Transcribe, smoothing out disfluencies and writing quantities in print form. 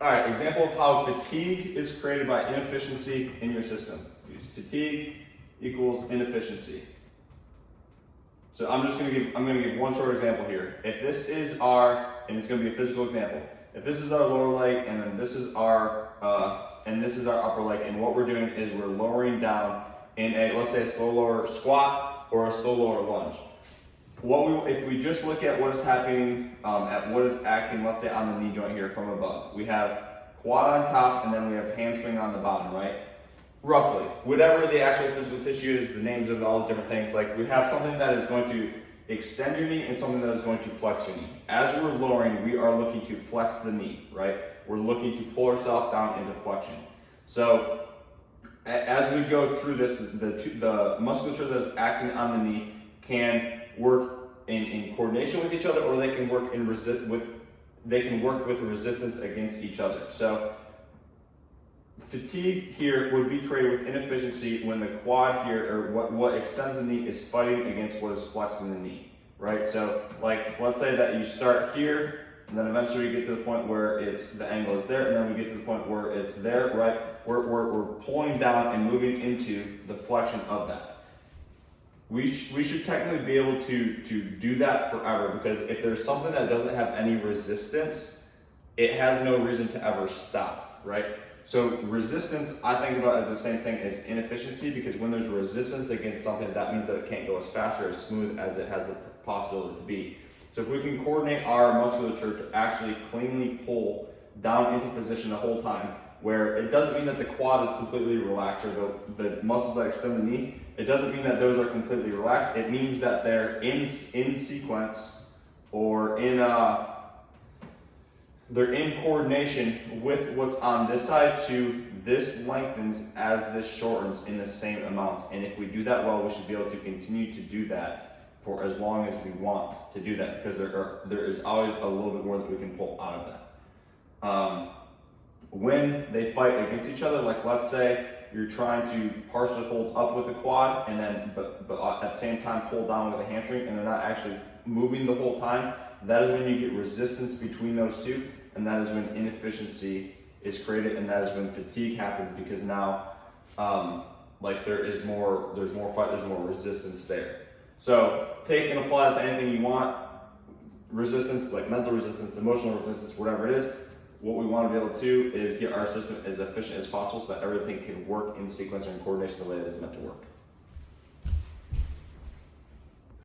All right, example of how fatigue is created by inefficiency in your system. Fatigue equals inefficiency. So I'm going to give one short example here. If this is our, and it's going to be a physical example. If this is our lower leg, and then this is our upper leg, and what we're doing is we're lowering down in a, let's say, a slow lower squat or a slow lower lunge. If we just look at what is happening, at what is acting, let's say on the knee joint here from above, we have quad on top, and then we have hamstring on the bottom, right? Roughly, whatever the actual physical tissue is, the names of all the different things, like we have something that is going to extend your knee and something that is going to flex your knee. As we're lowering, we are looking to flex the knee, right? We're looking to pull ourselves down into flexion. So as we go through this, the musculature that is acting on the knee can work in coordination with each other, or they can work with resistance against each other. So fatigue here would be created with inefficiency when the quad here, or what extends the knee, is fighting against what is flexing the knee, right? So like, let's say that you start here, and then eventually you get to the point where the angle is there, and then we get to the point where it's there, right? We're pulling down and moving into the flexion of that. We should technically be able to do that forever, because if there's something that doesn't have any resistance, it has no reason to ever stop, right? So resistance, I think about as the same thing as inefficiency, because when there's resistance against something, that means that it can't go as fast or as smooth as it has the possibility to be. So if we can coordinate our musculature to actually cleanly pull down into position the whole time, where it doesn't mean that the quad is completely relaxed, or the muscles that extend the knee, it doesn't mean that those are completely relaxed. It means that they're in sequence, or they're in coordination with what's on this side, to this lengthens as this shortens in the same amounts. And if we do that well, we should be able to continue to do that for as long as we want to do that, because there is always a little bit more that we can pull out of that. When they fight against each other, like let's say you're trying to partially hold up with the quad, and then but at the same time pull down with the hamstring, and they're not actually moving the whole time, that is when you get resistance between those two, and that is when inefficiency is created, and that is when fatigue happens, because now like there's more fight, there's more resistance there. So take and apply it to anything you want. Resistance, like mental resistance, emotional resistance, whatever it is. What we want to be able to do is get our system as efficient as possible, so that everything can work in sequence or in coordination the way it is meant to work.